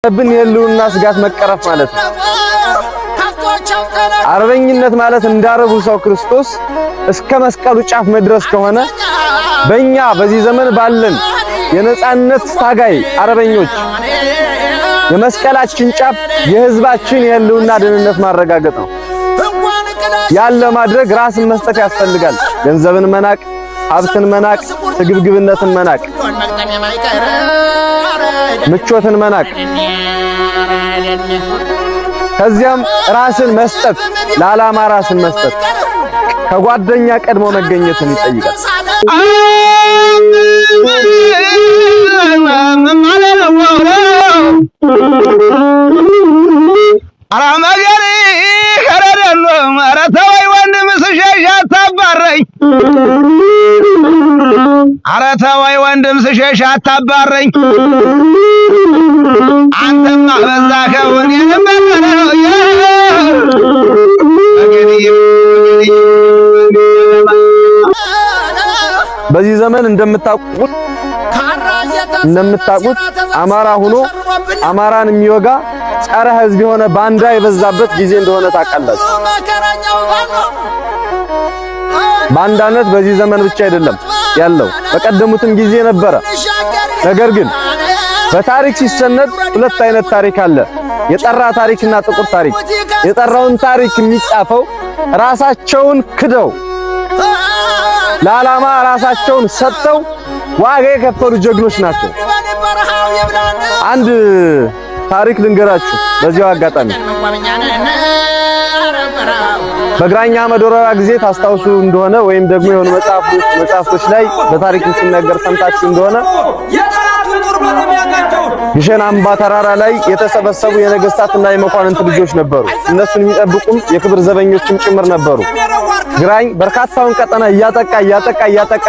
ብን የህልውና ስጋት መቀረፍ ማለት ነው። አርበኝነት ማለት እንዳረቡ ሰው ክርስቶስ እስከ መስቀሉ ጫፍ መድረስ ከሆነ በእኛ በዚህ ዘመን ባለን የነጻነት ታጋይ አርበኞች የመስቀላችን ጫፍ የህዝባችን የህልውና ደህንነት ማረጋገጥ ነው። ያለ ማድረግ ራስን መስጠት ያስፈልጋል። ገንዘብን መናቅ፣ ሀብትን መናቅ፣ ስግብግብነትን መናቅ፣ ምቾትን መናቅ፣ ከዚያም ራስን መስጠት፣ ለዓላማ ራስን መስጠት ከጓደኛ ቀድሞ መገኘትን ይጠይቃል። አረተወይ ወንድም ስሸሽ አታባረኝ አንተማ በዛከውን የነበረው በዚህ ዘመን እንደምታውቁት አማራ ሆኖ አማራን የሚወጋ ጸረ ህዝብ የሆነ ባንዳ የበዛበት ጊዜ እንደሆነ ታውቃላችሁ። ባንዳነት በዚህ ዘመን ብቻ አይደለም ያለው፣ በቀደሙትም ጊዜ ነበረ። ነገር ግን በታሪክ ሲሰነድ ሁለት አይነት ታሪክ አለ፣ የጠራ ታሪክና ጥቁር ታሪክ። የጠራውን ታሪክ የሚጻፈው ራሳቸውን ክደው ለዓላማ ራሳቸውን ሰጥተው ዋጋ የከፈሉ ጀግኖች ናቸው። አንድ ታሪክ ልንገራችሁ በዚያው አጋጣሚ። በግራኛ መዶራራ ጊዜ ታስታውሱ እንደሆነ ወይም ደግሞ የሆኑ መጽሐፎች ላይ በታሪክ ሲነገር ሰምታችሁ እንደሆነ ግሸን አምባ ተራራ ላይ የተሰበሰቡ የነገስታትና የመኳንንት ልጆች ነበሩ። እነሱን የሚጠብቁም የክብር ዘበኞችም ጭምር ነበሩ። ግራኝ በርካታውን ቀጠና እያጠቃ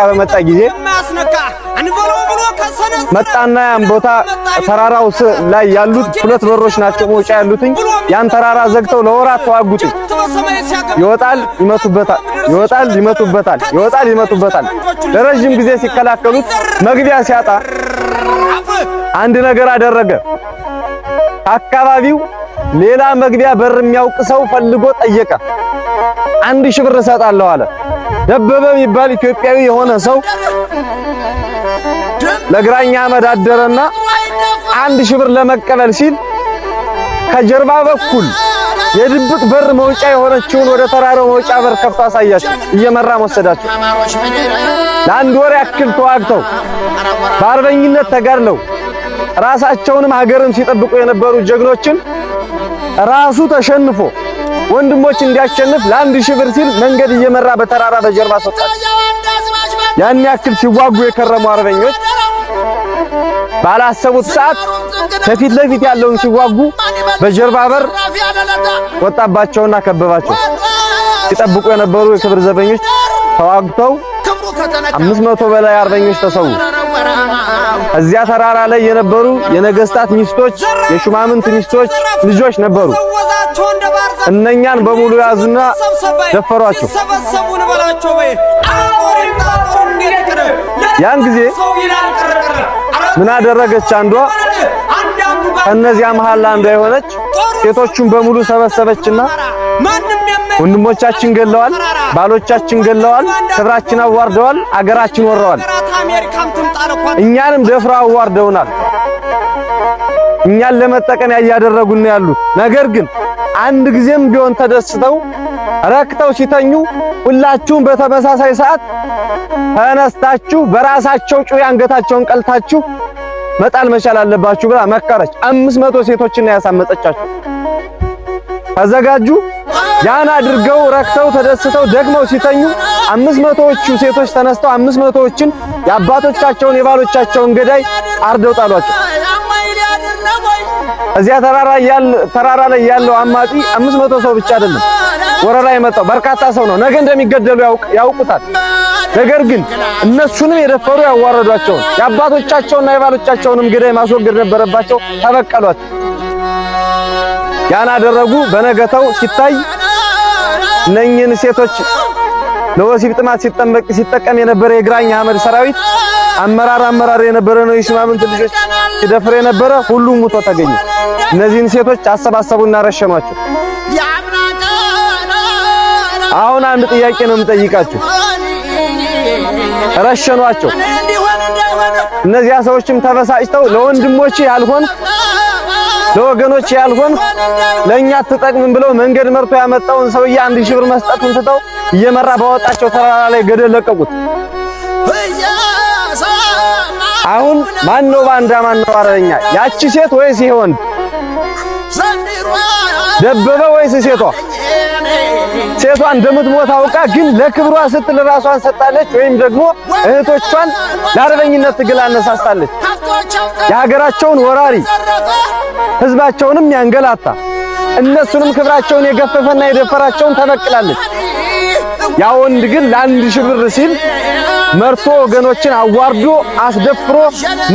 በመጣ ጊዜ መጣና ያን ቦታ ተራራው ላይ ያሉት ሁለት በሮች ናቸው መውጫ ያሉትኝ። ያን ተራራ ዘግተው ለወራት ተዋጉት። ይወጣል ይመቱበታል። ለረጅም ጊዜ ሲከላከሉት መግቢያ ሲያጣ አንድ ነገር አደረገ። አካባቢው ሌላ መግቢያ በር የሚያውቅ ሰው ፈልጎ ጠየቀ። 1000 ብር እሰጣለሁ አለ። ደበበ የሚባል ኢትዮጵያዊ የሆነ ሰው ለግራኛ መዳደረና 1000 ብር ለመቀበል ሲል ከጀርባ በኩል የድብቅ በር መውጫ የሆነችውን ወደ ተራራው መውጫ በር ከፍቶ አሳያቸው፣ እየመራ ወሰዳቸው። ለአንድ ወር ያክል ተዋግተው በአርበኝነት ተጋድለው ራሳቸውንም ሀገርም ሲጠብቁ የነበሩ ጀግኖችን ራሱ ተሸንፎ ወንድሞች እንዲያሸንፍ ለ1000 ብር ሲል መንገድ እየመራ በተራራ በጀርባ ሰጣቸው። ያን ያክል ሲዋጉ የከረሙ አርበኞች ባላሰቡት ሰዓት ከፊት ለፊት ያለውን ሲዋጉ በጀርባ በር ወጣባቸውና ከበባቸው። ሲጠብቁ የነበሩ የክብር ዘበኞች ተዋግተው 500 በላይ አርበኞች ተሰዉ። እዚያ ተራራ ላይ የነበሩ የነገስታት ሚስቶች፣ የሹማምንት ሚስቶች ልጆች ነበሩ። እነኛን በሙሉ ያዙና ደፈሯቸው። ያን ጊዜ ምን አደረገች? አንዷ ከነዚያ መሃል አንዷ የሆነች ሴቶቹን በሙሉ ሰበሰበችና ወንድሞቻችን ገለዋል፣ ባሎቻችን ገለዋል፣ ክብራችን አዋርደዋል፣ አገራችን ወረዋል፣ እኛንም ደፍረው አዋርደውናል፣ እኛን ለመጠቀም ያያደረጉን ያሉት። ነገር ግን አንድ ጊዜም ቢሆን ተደስተው ረክተው ሲተኙ ሁላችሁም በተመሳሳይ ሰዓት ተነስታችሁ በራሳቸው ጩቤ አንገታቸውን ቀልታችሁ መጣል መቻል አለባችሁ ብላ መከረች። 500 ሴቶችን ያሳመፀቻቸው። ተዘጋጁ። ያን አድርገው ረክተው ተደስተው ደግመው ሲተኙ 500ዎቹ ሴቶች ተነስተው 500ዎችን የአባቶቻቸውን የባሎቻቸውን ገዳይ አርደው ጣሏቸው። እዚያ ተራራ ላይ ያለው አማጺ 500 ሰው ብቻ አይደለም ወረራ የመጣው በርካታ ሰው ነው። ነገ እንደሚገደሉ ያውቁታል። ነገር ግን እነሱንም የደፈሩ ያዋረዷቸውን የአባቶቻቸውና የባሎቻቸውንም ገዳይ ማስወገድ ነበረባቸው። ተበቀሏቸው። ያን አደረጉ። በነገተው ሲታይ እነኝህን ሴቶች ለወሲብ ጥማት ሲጠቀም የነበረ የግራኝ አህመድ ሰራዊት አመራር የነበረ ነው። የሽማምንት ልጆች ሲደፍር የነበረ ሁሉም ሙቶ ተገኘ። እነዚህን ሴቶች አሰባሰቡና ረሸኗቸው። አሁን አንድ ጥያቄ ነው የምጠይቃችሁ። ረሸኗቸው። እነዚያ ሰዎችም ተበሳጭተው ለወንድሞቼ ያልሆን ለወገኖቼ ያልሆን ለኛ አትጠቅምም ብለው መንገድ መርቶ ያመጣውን ሰውዬ 1000 ብር መስጠቱን ትተው እየመራ ባወጣቸው ተራራ ላይ ገደል ለቀቁት። አሁን ማን ነው ባንዳ ማን ነው አረኛ? ያቺ ሴት ወይስ ይሄ ወንድ? ደበበ ወይስ ሴቷ? ሴቷ እንደምትሞት አውቃ ግን ለክብሯ ስትል ራሷን ሰጣለች፣ ወይም ደግሞ እህቶቿን ለአርበኝነት ትግል አነሳስታለች። የሀገራቸውን ወራሪ ህዝባቸውንም ያንገላታ እነሱንም ክብራቸውን የገፈፈና የደፈራቸውን ተበቅላለች። ያ ወንድ ግን ለ1000 ብር ሲል መርቶ ወገኖችን አዋርዶ አስደፍሮ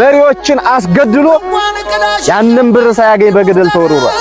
መሪዎችን አስገድሎ ያንን ብር ሳያገኝ በገደል ተወርውሯል።